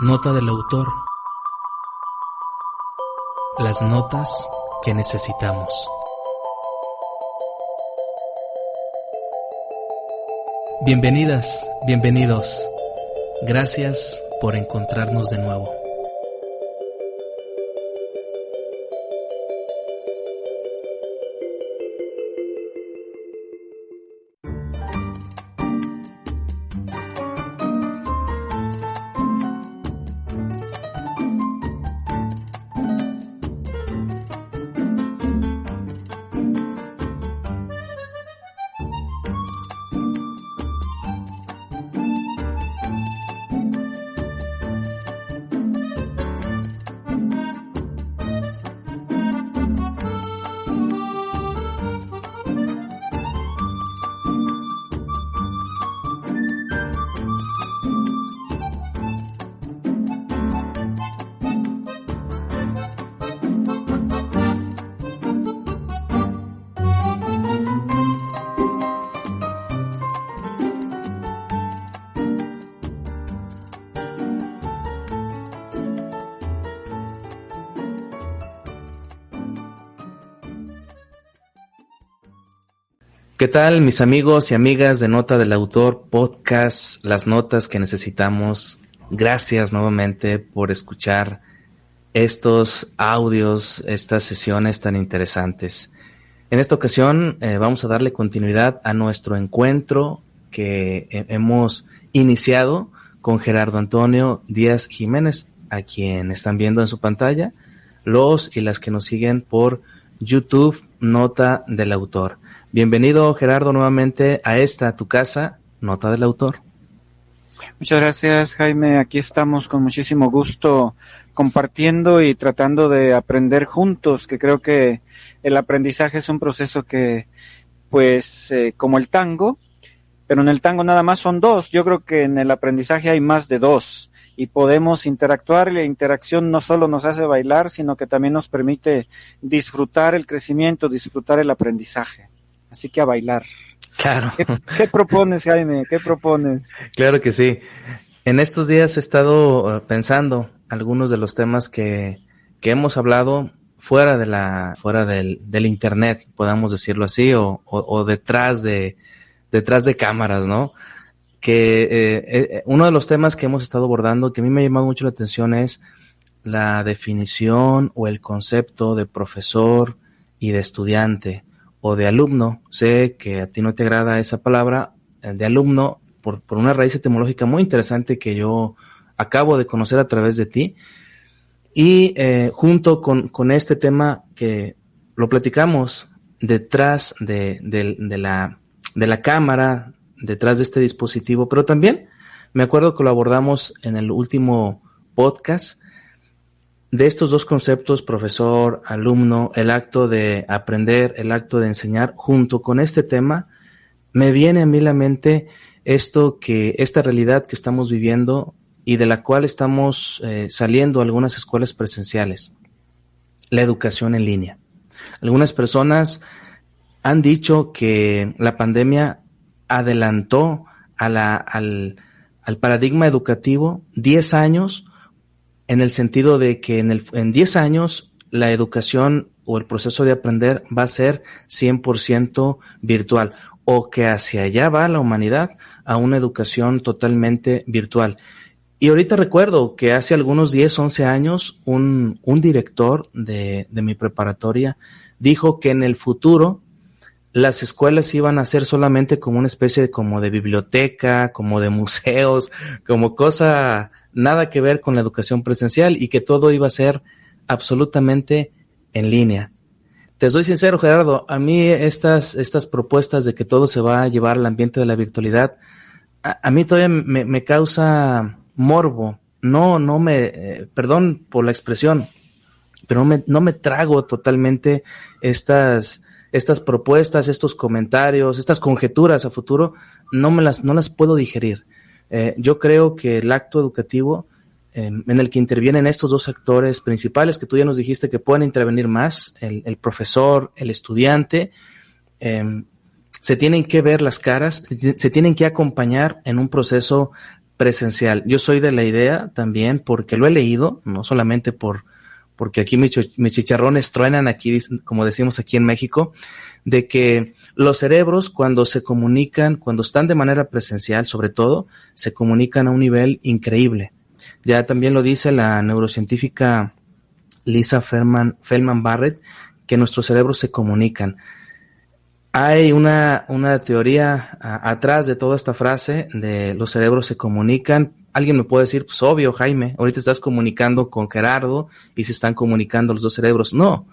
Nota del autor. Las notas que necesitamos. Bienvenidas, bienvenidos. Gracias por encontrarnos de nuevo. ¿Qué tal, mis amigos y amigas de Nota del Autor Podcast, las notas que necesitamos? Gracias nuevamente por escuchar estos audios, estas sesiones tan interesantes. En esta ocasión vamos a darle continuidad a nuestro encuentro que hemos iniciado con Gerardo Antonio Díaz Jiménez, a quien están viendo en su pantalla, los y las que nos siguen por YouTube, Nota del Autor. Bienvenido, Gerardo, nuevamente a tu casa, Nota del Autor. Muchas gracias, Jaime. Aquí estamos con muchísimo gusto compartiendo y tratando de aprender juntos, que creo que el aprendizaje es un proceso que, como el tango, pero en el tango nada más son dos. Yo creo que en el aprendizaje hay más de dos y podemos interactuar, y la interacción no solo nos hace bailar, sino que también nos permite disfrutar el crecimiento, disfrutar el aprendizaje. Así que a bailar. Claro. ¿Qué propones, Jaime? ¿Qué propones? Claro que sí. En estos días he estado pensando algunos de los temas que hemos hablado fuera del internet, podamos decirlo así, o detrás de cámaras, ¿no? Que uno de los temas que hemos estado abordando, que a mí me ha llamado mucho la atención, es la definición o el concepto de profesor y de estudiante, o de alumno. Sé que a ti no te agrada esa palabra, de alumno, por una raíz etimológica muy interesante que yo acabo de conocer a través de ti. Y junto con este tema que lo platicamos detrás de la cámara, detrás de este dispositivo, pero también me acuerdo que lo abordamos en el último podcast, de estos dos conceptos, profesor, alumno, el acto de aprender, el acto de enseñar, junto con este tema, me viene a mí la mente esta realidad que estamos viviendo y de la cual estamos saliendo algunas escuelas presenciales, la educación en línea. Algunas personas han dicho que la pandemia adelantó al paradigma educativo 10 años, en el sentido de que en 10 años la educación o el proceso de aprender va a ser 100% virtual, o que hacia allá va la humanidad, a una educación totalmente virtual. Y ahorita recuerdo que hace algunos 10, 11 años un director de mi preparatoria dijo que en el futuro las escuelas iban a ser solamente como una especie de biblioteca, como de museos, como cosa nada que ver con la educación presencial, y que todo iba a ser absolutamente en línea. Te soy sincero, Gerardo, a mí estas propuestas de que todo se va a llevar al ambiente de la virtualidad, a mí todavía me causa morbo. Perdón por la expresión, pero no me trago totalmente estas propuestas, estos comentarios, estas conjeturas a futuro, no las puedo digerir. Yo creo que el acto educativo en el que intervienen estos dos actores principales, que tú ya nos dijiste que pueden intervenir más, el profesor, el estudiante, se tienen que ver las caras, se tienen que acompañar en un proceso presencial. Yo soy de la idea también, porque lo he leído, no solamente porque aquí mis chicharrones truenan aquí, como decimos aquí en México, de que los cerebros cuando se comunican, cuando están de manera presencial sobre todo, se comunican a un nivel increíble. Ya también lo dice la neurocientífica Lisa Feldman Barrett, que nuestros cerebros se comunican. Hay una teoría atrás de toda esta frase de los cerebros se comunican. Alguien me puede decir, pues obvio, Jaime, ahorita estás comunicando con Gerardo y se están comunicando los dos cerebros. No,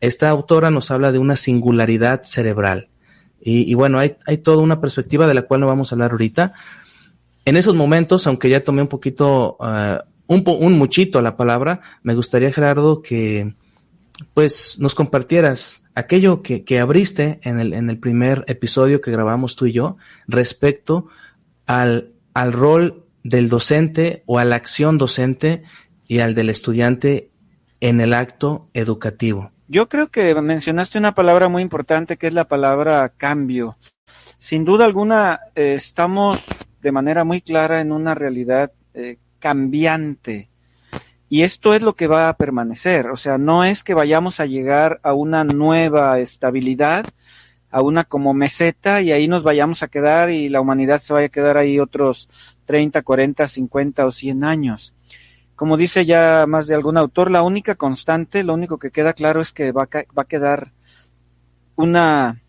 esta autora nos habla de una singularidad cerebral. Y bueno, hay toda una perspectiva de la cual no vamos a hablar ahorita. En esos momentos, aunque ya tomé un poquito, un muchito la palabra, me gustaría, Gerardo, que pues nos compartieras aquello que abriste en el primer episodio que grabamos tú y yo respecto al rol del docente o a la acción docente y al del estudiante en el acto educativo. Yo creo que mencionaste una palabra muy importante que es la palabra cambio. Sin duda alguna estamos de manera muy clara en una realidad cambiante. Y esto es lo que va a permanecer, o sea, no es que vayamos a llegar a una nueva estabilidad, a una como meseta y ahí nos vayamos a quedar y la humanidad se vaya a quedar ahí otros 30, 40, 50 o 100 años. Como dice ya más de algún autor, la única constante, lo único que queda claro es que va a quedar una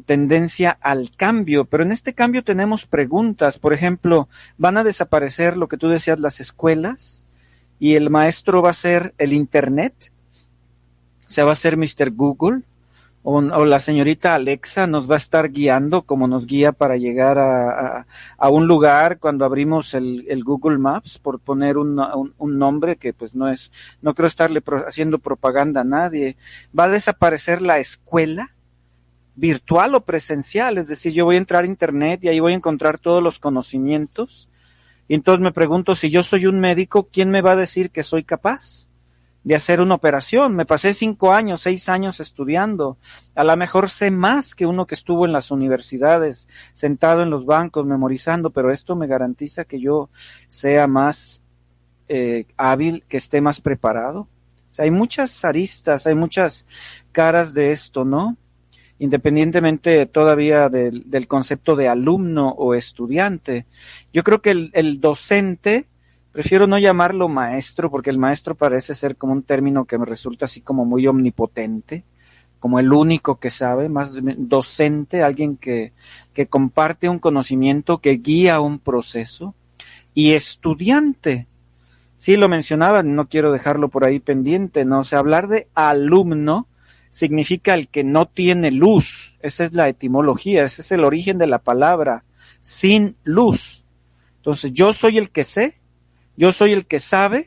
tendencia al cambio, pero en este cambio tenemos preguntas, por ejemplo, ¿van a desaparecer lo que tú decías, las escuelas? Y el maestro va a ser el Internet, o sea, va a ser Mr. Google, o la señorita Alexa nos va a estar guiando como nos guía para llegar a un lugar cuando abrimos el Google Maps, por poner un nombre que pues no creo estarle haciendo propaganda a nadie. Va a desaparecer la escuela, virtual o presencial, es decir, yo voy a entrar a Internet y ahí voy a encontrar todos los conocimientos. Y entonces me pregunto, si yo soy un médico, ¿quién me va a decir que soy capaz de hacer una operación? Me pasé 5 años, 6 años estudiando. A lo mejor sé más que uno que estuvo en las universidades, sentado en los bancos, memorizando, pero esto me garantiza que yo sea más hábil, que esté más preparado. O sea, hay muchas aristas, hay muchas caras de esto, ¿no? Independientemente todavía del concepto de alumno o estudiante. Yo creo que el docente, prefiero no llamarlo maestro, porque el maestro parece ser como un término que me resulta así como muy omnipotente, como el único que sabe, más docente, alguien que comparte un conocimiento, que guía un proceso, y estudiante. Sí, lo mencionaba, no quiero dejarlo por ahí pendiente, ¿no? O sea, hablar de alumno significa el que no tiene luz. Esa es la etimología, ese es el origen de la palabra, sin luz. Entonces, yo soy el que sé, yo soy el que sabe,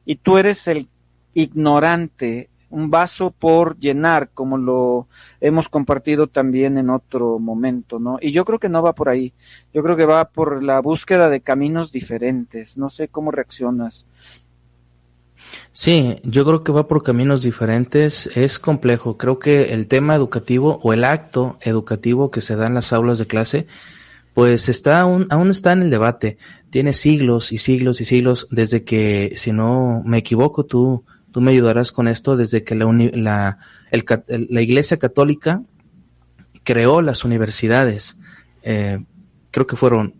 y tú eres el ignorante, un vaso por llenar, como lo hemos compartido también en otro momento, ¿no? Y yo creo que no va por ahí, yo creo que va por la búsqueda de caminos diferentes. No sé cómo reaccionas. Sí, yo creo que va por caminos diferentes, es complejo. Creo que el tema educativo o el acto educativo que se da en las aulas de clase, pues aún está en el debate. Tiene siglos y siglos y siglos desde que, si no me equivoco, tú me ayudarás con esto, desde que la Iglesia Católica creó las universidades. Creo que fueron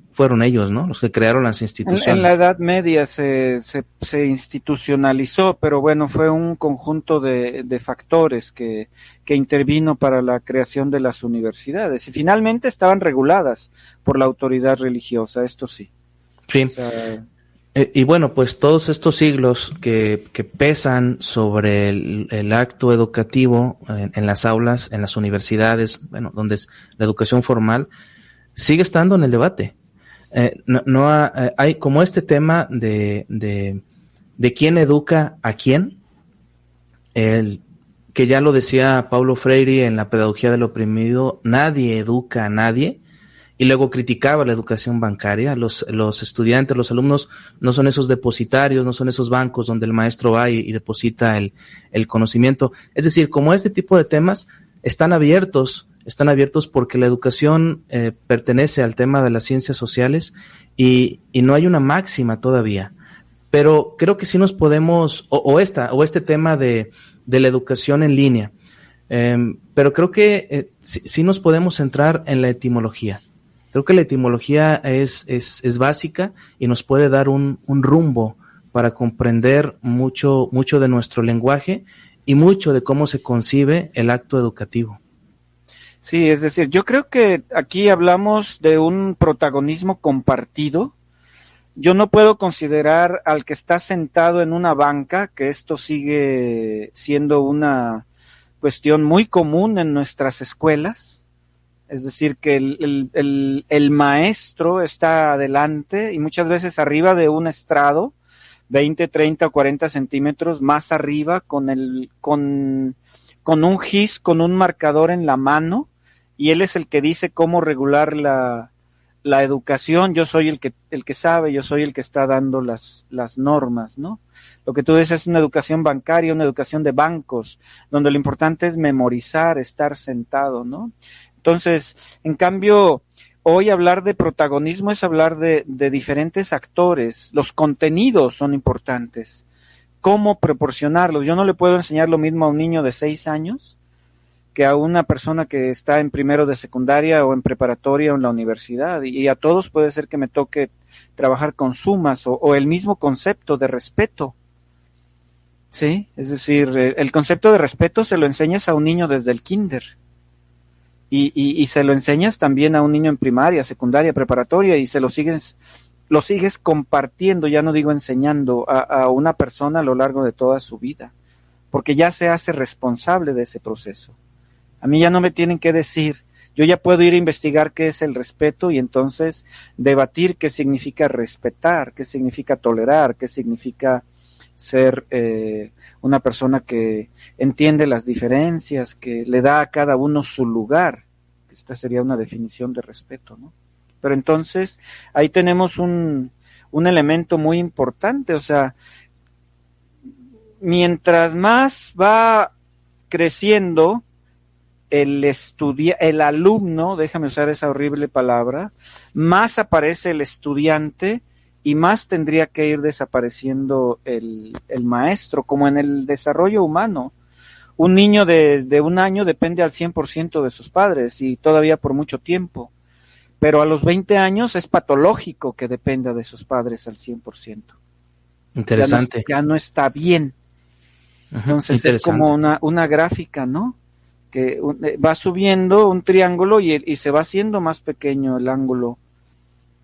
ellos, ¿no? Los que crearon las instituciones. En la Edad Media se institucionalizó, pero bueno, fue un conjunto de factores que intervino para la creación de las universidades y finalmente estaban reguladas por la autoridad religiosa, esto sí. Sí. O sea, y bueno, pues todos estos siglos que pesan sobre el acto educativo en las aulas, en las universidades, bueno, donde es la educación formal, sigue estando en el debate. Hay como este tema de quién educa a quién, que ya lo decía Paulo Freire en la Pedagogía del Oprimido, nadie educa a nadie, y luego criticaba la educación bancaria. Los estudiantes, los alumnos no son esos depositarios, no son esos bancos donde el maestro va y deposita el conocimiento. Es decir, como este tipo de temas están abiertos están abiertos porque la educación pertenece al tema de las ciencias sociales y no hay una máxima todavía. Pero creo que sí nos podemos, o este tema de la educación en línea, pero creo que sí nos podemos centrar en la etimología. Creo que la etimología es básica y nos puede dar un rumbo para comprender mucho de nuestro lenguaje y mucho de cómo se concibe el acto educativo. Sí, es decir, yo creo que aquí hablamos de un protagonismo compartido. Yo no puedo considerar al que está sentado en una banca, que esto sigue siendo una cuestión muy común en nuestras escuelas. Es decir, que el maestro está adelante y muchas veces arriba de un estrado, 20, 30 o 40 centímetros más arriba, con un gis, con un marcador en la mano, y él es el que dice cómo regular la educación. Yo soy el que sabe, yo soy el que está dando las normas, ¿no? Lo que tú dices es una educación bancaria, una educación de bancos, donde lo importante es memorizar, estar sentado, ¿no? Entonces, en cambio, hoy hablar de protagonismo es hablar de diferentes actores. Los contenidos son importantes. ¿Cómo proporcionarlos? Yo no le puedo enseñar lo mismo a un niño de 6 años que a una persona que está en primero de secundaria o en preparatoria o en la universidad. Y a todos puede ser que me toque trabajar con sumas o el mismo concepto de respeto. ¿Sí? Es decir, el concepto de respeto se lo enseñas a un niño desde el kinder. Y se lo enseñas también a un niño en primaria, secundaria, preparatoria, y lo sigues compartiendo, ya no digo enseñando, a una persona a lo largo de toda su vida, porque ya se hace responsable de ese proceso. A mí ya no me tienen que decir, yo ya puedo ir a investigar qué es el respeto y entonces debatir qué significa respetar, qué significa tolerar, qué significa ser una persona que entiende las diferencias, que le da a cada uno su lugar. Esta sería una definición de respeto, ¿no? Pero entonces ahí tenemos un elemento muy importante, o sea, mientras más va creciendo el alumno, déjame usar esa horrible palabra, más aparece el estudiante y más tendría que ir desapareciendo el maestro, como en el desarrollo humano. Un niño de 1 año depende al 100% de sus padres y todavía por mucho tiempo, pero a los 20 años es patológico que dependa de sus padres al 100%. Interesante. Ya no está bien. Entonces es como una gráfica, ¿no? Que va subiendo un triángulo y se va haciendo más pequeño el ángulo,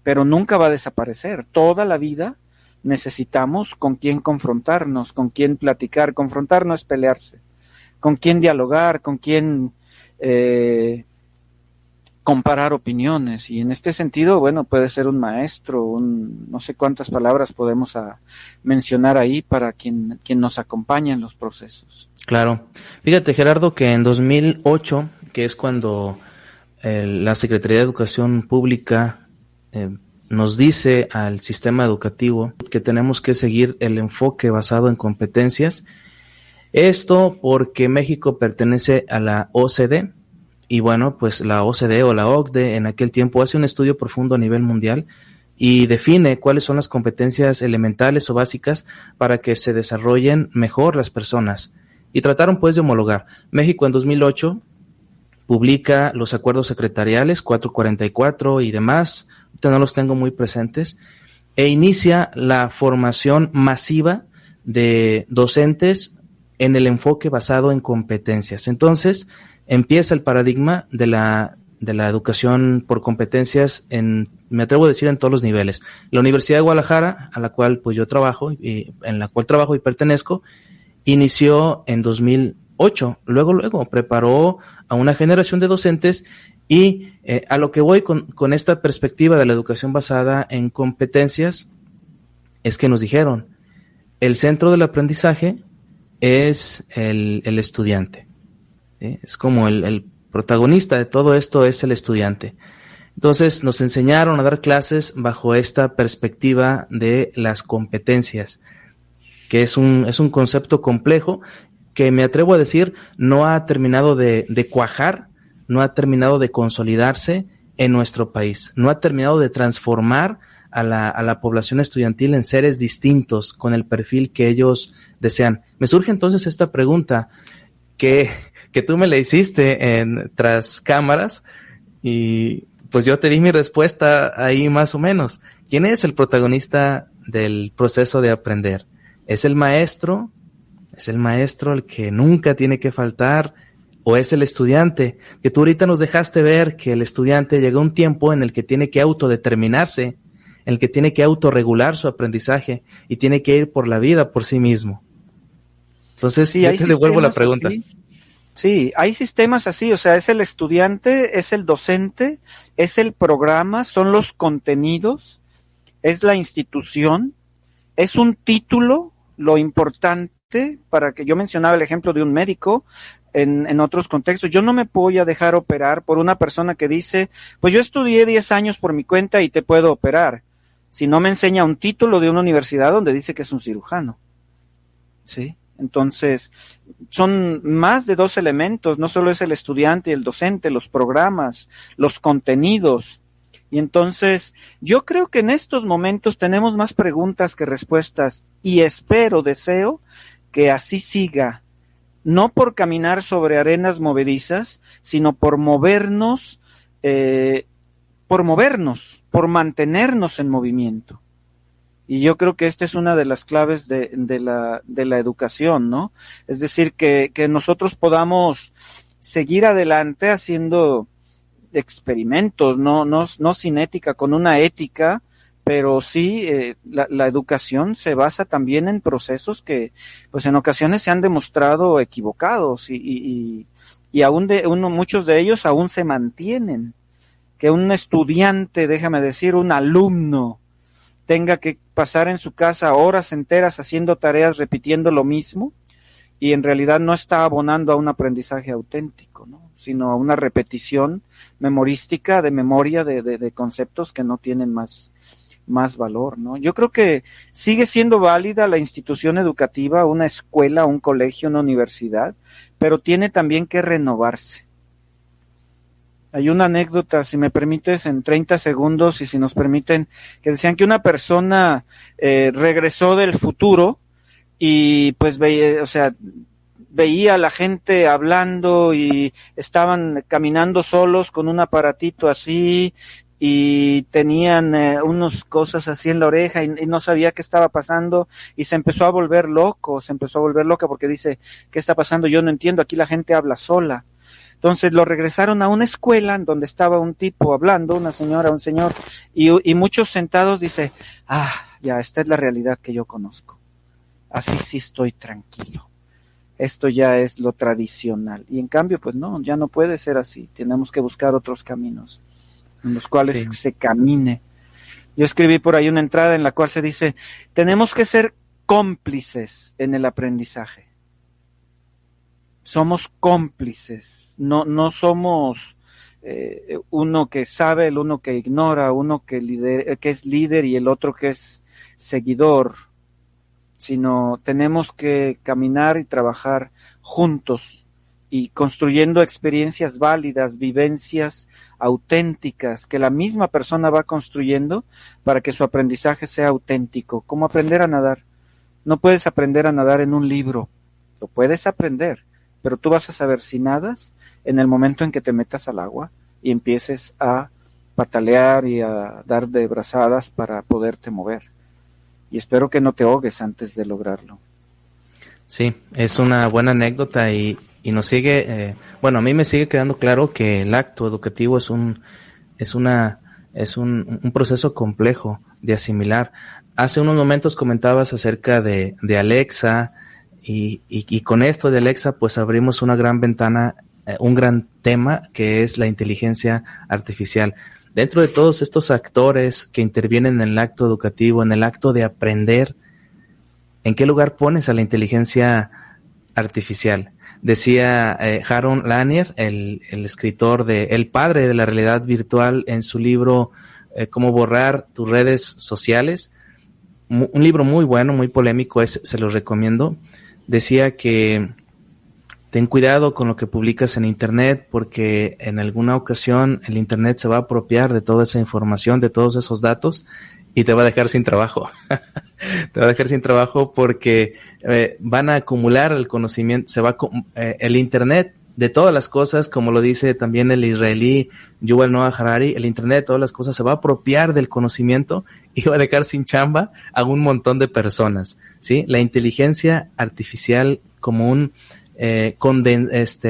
pero nunca va a desaparecer. Toda la vida necesitamos con quién confrontarnos, con quién platicar. Confrontar no es pelearse. Con quién dialogar, con quién comparar opiniones. Y en este sentido, bueno, puede ser un maestro, no sé cuántas palabras podemos mencionar ahí para quien nos acompaña en los procesos. Claro. Fíjate, Gerardo, que en 2008, que es cuando la Secretaría de Educación Pública nos dice al sistema educativo que tenemos que seguir el enfoque basado en competencias. Esto porque México pertenece a la OCDE y bueno, pues la OCDE o la OCDE en aquel tiempo hace un estudio profundo a nivel mundial y define cuáles son las competencias elementales o básicas para que se desarrollen mejor las personas. Y trataron pues de homologar. México en 2008 publica los acuerdos secretariales 444 y demás, ahorita no los tengo muy presentes, e inicia la formación masiva de docentes en el enfoque basado en competencias. Entonces, empieza el paradigma de la educación por competencias me atrevo a decir, en todos los niveles. La Universidad de Guadalajara, a la cual pues yo trabajo, y en la cual trabajo y pertenezco, inició en 2008. Luego preparó a una generación de docentes y a lo que voy con esta perspectiva de la educación basada en competencias es que nos dijeron, el centro del aprendizaje es el estudiante. ¿Sí? Es como el protagonista de todo esto es el estudiante. Entonces nos enseñaron a dar clases bajo esta perspectiva de las competencias, que es un concepto complejo que me atrevo a decir no ha terminado de cuajar, no ha terminado de consolidarse en nuestro país, no ha terminado de transformar a la población estudiantil en seres distintos con el perfil que ellos desean. Me surge entonces esta pregunta que tú me la hiciste tras cámaras, y pues yo te di mi respuesta ahí más o menos. ¿Quién es el protagonista del proceso de aprender? ¿Es el maestro? ¿Es el maestro el que nunca tiene que faltar? ¿O es el estudiante? Que tú ahorita nos dejaste ver que el estudiante llega a un tiempo en el que tiene que autodeterminarse, en el que tiene que autorregular su aprendizaje y tiene que ir por la vida por sí mismo. Entonces, sí, yo te devuelvo la pregunta. Así. Sí, hay sistemas así, o sea, es el estudiante, es el docente, es el programa, son los contenidos, es la institución, es un título, lo importante, para que yo mencionaba el ejemplo de un médico en otros contextos. Yo no me voy a dejar operar por una persona que dice, pues yo estudié 10 años por mi cuenta y te puedo operar, si no me enseña un título de una universidad donde dice que es un cirujano. ¿Sí? Entonces, son más de 2 elementos, no solo es el estudiante y el docente, los programas, los contenidos. Y entonces, yo creo que en estos momentos tenemos más preguntas que respuestas, y deseo que así siga, no por caminar sobre arenas movedizas, sino por movernos, por mantenernos en movimiento. Y yo creo que esta es una de las claves de la educación, ¿no? Es decir, que nosotros podamos seguir adelante haciendo experimentos, no sin ética, con una ética, pero sí la educación se basa también en procesos que, pues en ocasiones se han demostrado equivocados y aún muchos de ellos aún se mantienen. Que un estudiante, déjame decir, un alumno, tenga que pasar en su casa horas enteras haciendo tareas, repitiendo lo mismo, y en realidad no está abonando a un aprendizaje auténtico, ¿no? Sino a una repetición memorística, de memoria de conceptos que no tienen más valor, ¿no? Yo creo que sigue siendo válida la institución educativa, una escuela, un colegio, una universidad, pero tiene también que renovarse. Hay una anécdota, si me permites, en 30 segundos, y si nos permiten, que decían que una persona regresó del futuro y pues veía a la gente hablando y estaban caminando solos con un aparatito así y tenían unas cosas así en la oreja y no sabía qué estaba pasando y se empezó a volver loca porque dice, ¿qué está pasando? Yo no entiendo, aquí la gente habla sola. Entonces lo regresaron a una escuela en donde estaba un tipo hablando, una señora, un señor, y muchos sentados. Dice, ya, esta es la realidad que yo conozco. Así sí estoy tranquilo. Esto ya es lo tradicional. Y en cambio, pues no, ya no puede ser así. Tenemos que buscar otros caminos en los cuales se camine. Yo escribí por ahí una entrada en la cual se dice, tenemos que ser cómplices en el aprendizaje. Somos cómplices, no somos uno que sabe, el uno que ignora, uno que es líder y el otro que es seguidor, sino tenemos que caminar y trabajar juntos y construyendo experiencias válidas, vivencias auténticas que la misma persona va construyendo para que su aprendizaje sea auténtico. ¿Cómo aprender a nadar? No puedes aprender a nadar en un libro, lo puedes aprender, pero tú vas a saber si nadas en el momento en que te metas al agua y empieces a patalear y a dar de brazadas para poderte mover. Y espero que no te ahogues antes de lograrlo. Sí, es una buena anécdota y nos sigue, a mí me sigue quedando claro que el acto educativo es un proceso complejo de asimilar. Hace unos momentos comentabas acerca de Alexa, y con esto de Alexa pues abrimos una gran ventana, un gran tema que es la inteligencia artificial. Dentro de todos estos actores que intervienen en el acto educativo, en el acto de aprender, ¿en qué lugar pones a la inteligencia artificial? Decía Jaron Lanier, el escritor el padre de la realidad virtual, en su libro Cómo borrar tus redes sociales, un libro muy bueno, muy polémico, se los recomiendo. Decía que ten cuidado con lo que publicas en Internet, porque en alguna ocasión el Internet se va a apropiar de toda esa información, de todos esos datos, y te va a dejar sin trabajo. Te va a dejar sin trabajo porque van a acumular el conocimiento, el Internet de todas las cosas, como lo dice también el israelí Yuval Noah Harari, el Internet de todas las cosas se va a apropiar del conocimiento y va a dejar sin chamba a un montón de personas, ¿sí? La inteligencia artificial como un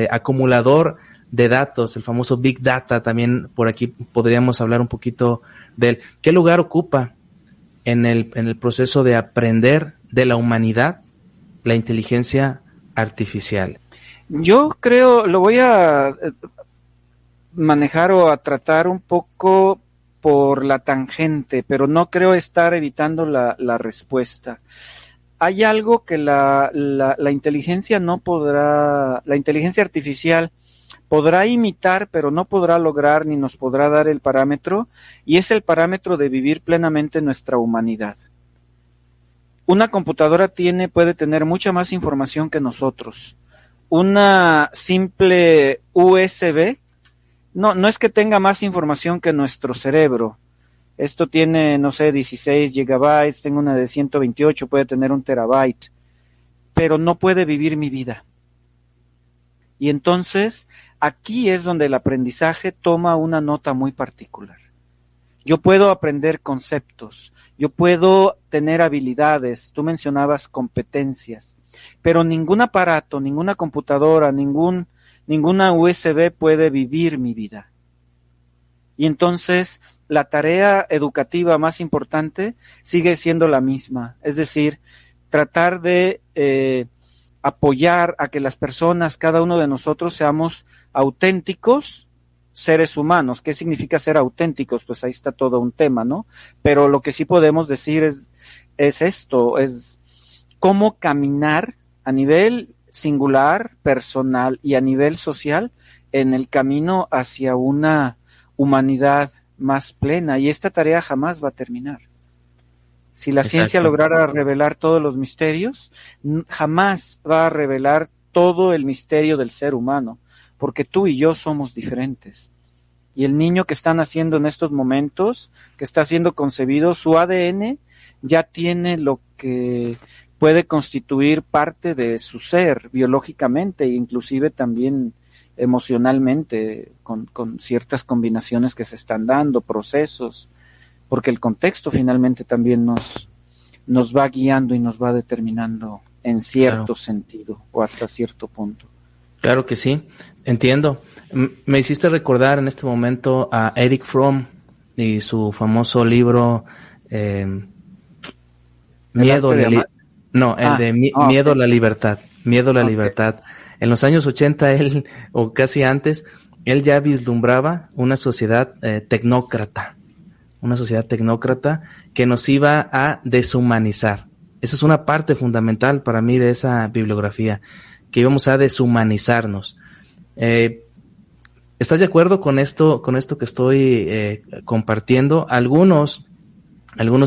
acumulador de datos, el famoso Big Data, también por aquí podríamos hablar un poquito de él. ¿Qué lugar ocupa en el proceso de aprender de la humanidad la inteligencia artificial? Yo creo, lo voy a manejar o a tratar un poco por la tangente, pero no creo estar evitando la respuesta. Hay algo que la inteligencia no podrá, la inteligencia artificial podrá imitar, pero no podrá lograr ni nos podrá dar el parámetro, y es el parámetro de vivir plenamente nuestra humanidad. Una computadora puede tener mucha más información que nosotros. Una simple USB no es que tenga más información que nuestro cerebro. Esto tiene, 16 gigabytes, tengo una de 128, puede tener 1 terabyte, pero no puede vivir mi vida. Y entonces, aquí es donde el aprendizaje toma una nota muy particular. Yo puedo aprender conceptos, yo puedo tener habilidades, tú mencionabas competencias, pero ningún aparato, ninguna computadora, ninguna USB puede vivir mi vida. Y entonces, la tarea educativa más importante sigue siendo la misma, es decir, tratar de apoyar a que las personas, cada uno de nosotros, seamos auténticos seres humanos. ¿Qué significa ser auténticos? Pues ahí está todo un tema, ¿no? Pero lo que sí podemos decir es esto, es cómo caminar a nivel singular, personal y a nivel social en el camino hacia una humanidad más plena, y esta tarea jamás va a terminar. Si la ciencia lograra revelar todos los misterios, jamás va a revelar todo el misterio del ser humano, porque tú y yo somos diferentes. Y el niño que está naciendo en estos momentos, que está siendo concebido, su ADN ya tiene lo que puede constituir parte de su ser biológicamente e inclusive también emocionalmente, con ciertas combinaciones que se están dando, procesos, porque el contexto finalmente también nos va guiando y nos va determinando en cierto sentido o hasta cierto punto. Claro que sí, entiendo. Me hiciste recordar en este momento a Erich Fromm y su famoso libro Miedo a la libertad. Miedo a la libertad. En los años 80, él, o casi antes, él ya vislumbraba una sociedad tecnócrata. Una sociedad tecnócrata que nos iba a deshumanizar. Esa es una parte fundamental para mí de esa bibliografía, que íbamos a deshumanizarnos. ¿Estás de acuerdo con esto que estoy compartiendo? Algunos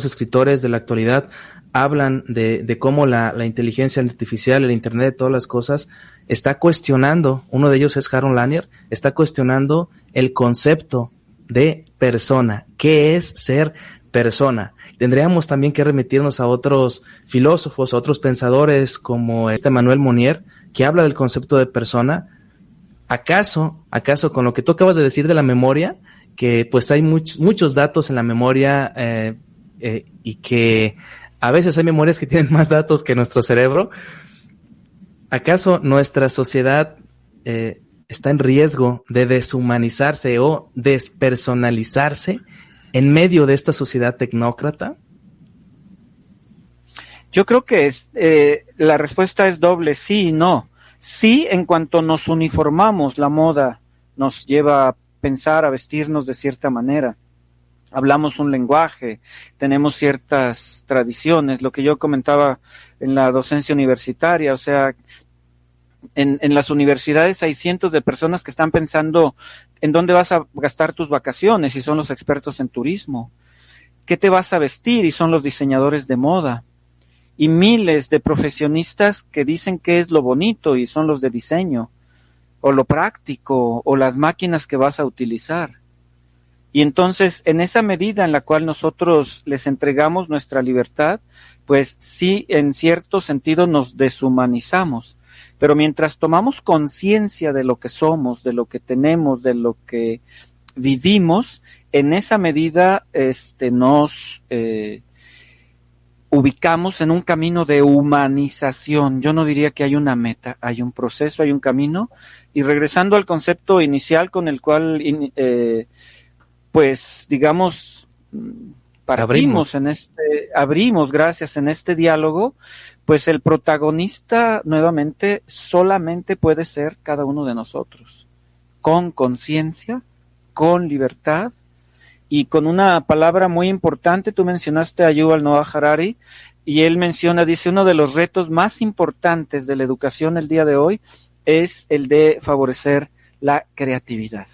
escritores de la actualidad hablan de cómo la inteligencia artificial, el Internet de todas las cosas, está cuestionando, uno de ellos es Jaron Lanier, está cuestionando el concepto de persona. ¿Qué es ser persona? Tendríamos también que remitirnos a otros filósofos, a otros pensadores como Emmanuel Mounier, que habla del concepto de persona. ¿Acaso con lo que tú acabas de decir de la memoria, que pues hay muchos datos en la memoria y que a veces hay memorias que tienen más datos que nuestro cerebro? ¿Acaso nuestra sociedad está en riesgo de deshumanizarse o despersonalizarse en medio de esta sociedad tecnócrata? Yo creo que la respuesta es doble, sí y no. Sí, en cuanto nos uniformamos, la moda nos lleva a pensar, a vestirnos de cierta manera. Hablamos un lenguaje, tenemos ciertas tradiciones, lo que yo comentaba en la docencia universitaria, o sea, en las universidades hay cientos de personas que están pensando en dónde vas a gastar tus vacaciones y son los expertos en turismo. ¿Qué te vas a vestir? Y son los diseñadores de moda. y miles de profesionistas que dicen qué es lo bonito y son los de diseño, o lo práctico, o las máquinas que vas a utilizar. Y entonces, en esa medida en la cual nosotros les entregamos nuestra libertad, pues sí, en cierto sentido nos deshumanizamos. Pero mientras tomamos conciencia de lo que somos, de lo que tenemos, de lo que vivimos, en esa medida nos ubicamos en un camino de humanización. Yo no diría que hay una meta, hay un proceso, hay un camino. Y regresando al concepto inicial con el cual pues digamos partimos abrimos gracias en este diálogo, pues el protagonista nuevamente solamente puede ser cada uno de nosotros, con conciencia, con libertad y con una palabra muy importante. Tú mencionaste a Yuval Noah Harari y él menciona, dice, uno de los retos más importantes de la educación el día de hoy es el de favorecer la creatividad.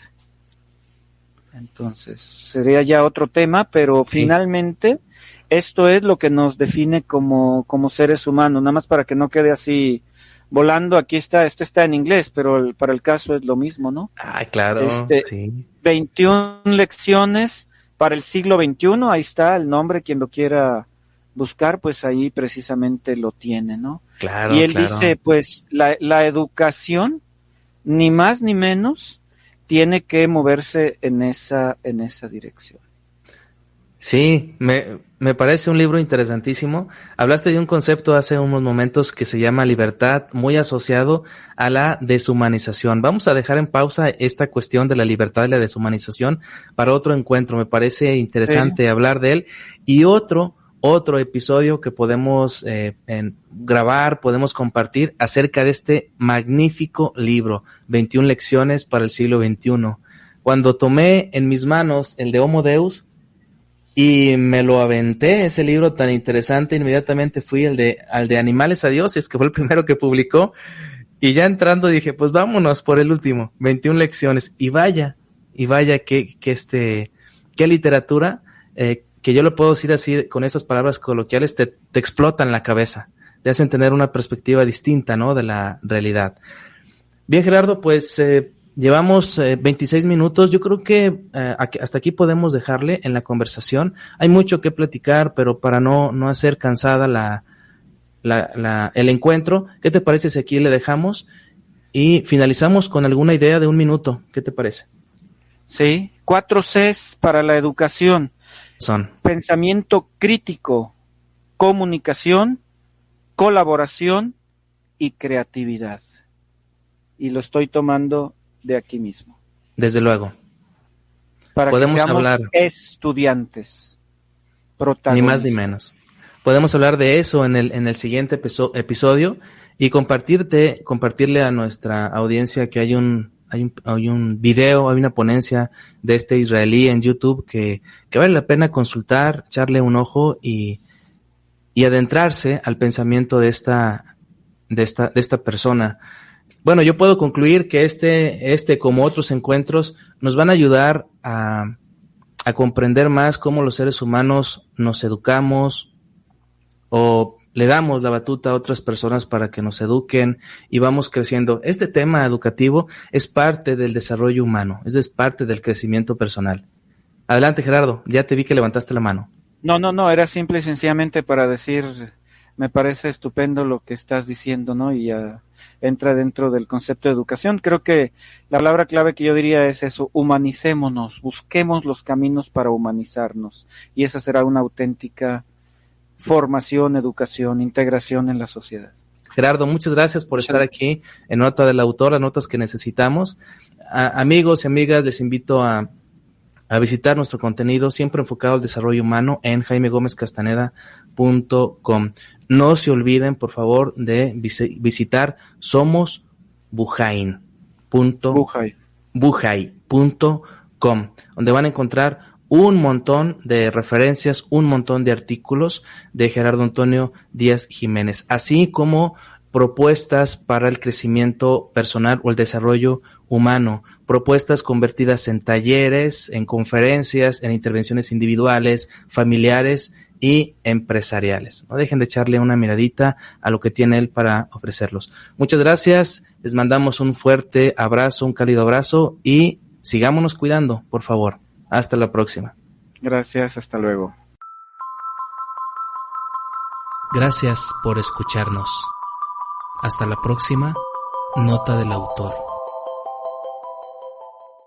Entonces, sería ya otro tema, pero sí, finalmente esto es lo que nos define como seres humanos, nada más para que no quede así volando. Aquí está, este está en inglés, pero para el caso es lo mismo, ¿no? Ah, claro, sí. 21 lecciones para el siglo XXI, ahí está el nombre, quien lo quiera buscar, pues ahí precisamente lo tiene, ¿no? Claro, y él dice, pues, la educación, ni más ni menos, tiene que moverse en esa dirección. Sí, me parece un libro interesantísimo. Hablaste de un concepto hace unos momentos que se llama libertad, muy asociado a la deshumanización. Vamos a dejar en pausa esta cuestión de la libertad y la deshumanización para otro encuentro. Me parece interesante hablar de él. Y otro episodio que podemos grabar, podemos compartir acerca de este magnífico libro, 21 lecciones para el siglo XXI. Cuando tomé en mis manos el de Homo Deus y me lo aventé, ese libro tan interesante, inmediatamente fui al de Animales a Dioses, que fue el primero que publicó, y ya entrando dije, pues vámonos por el último, 21 lecciones, y vaya qué literatura, que yo lo puedo decir así, con estas palabras coloquiales, te explotan la cabeza, te hacen tener una perspectiva distinta, ¿no?, de la realidad. Bien, Gerardo, pues llevamos 26 minutos. Yo creo que hasta aquí podemos dejarle en la conversación. Hay mucho que platicar, pero para no hacer cansada el encuentro, ¿qué te parece si aquí le dejamos y finalizamos con alguna idea de 1 minuto? ¿Qué te parece? Sí, 4 Cs para la educación. Son pensamiento crítico, comunicación, colaboración y creatividad. Y lo estoy tomando de aquí mismo. Desde luego. Para podemos que seamos hablar estudiantes, protagonistas. Ni más ni menos. Podemos hablar de eso en el siguiente episodio y compartirle a nuestra audiencia que hay un video, hay una ponencia de este israelí en YouTube que vale la pena consultar, echarle un ojo y adentrarse al pensamiento de esta persona. Bueno, yo puedo concluir que este como otros encuentros nos van a ayudar a comprender más cómo los seres humanos nos educamos o le damos la batuta a otras personas para que nos eduquen y vamos creciendo. Este tema educativo es parte del desarrollo humano, es parte del crecimiento personal. Adelante, Gerardo, ya te vi que levantaste la mano. No, era simple y sencillamente para decir, me parece estupendo lo que estás diciendo, ¿no? Y entra dentro del concepto de educación. Creo que la palabra clave que yo diría es eso, humanicémonos, busquemos los caminos para humanizarnos y esa será una auténtica formación, educación, integración en la sociedad. Gerardo, muchas gracias por estar aquí en Nota del Autor, las notas que necesitamos. Amigos y amigas, les invito a visitar nuestro contenido siempre enfocado al desarrollo humano en jaimegomezcastaneda.com. No se olviden, por favor, de visitar somosbuhai.com, donde van a encontrar un montón de referencias, un montón de artículos de Gerardo Antonio Díaz Jiménez, así como propuestas para el crecimiento personal o el desarrollo humano, propuestas convertidas en talleres, en conferencias, en intervenciones individuales, familiares y empresariales. No dejen de echarle una miradita a lo que tiene él para ofrecerlos. Muchas gracias, les mandamos un fuerte abrazo, un cálido abrazo y sigámonos cuidando, por favor. Hasta la próxima. Gracias, hasta luego. Gracias por escucharnos. Hasta la próxima. Nota del autor.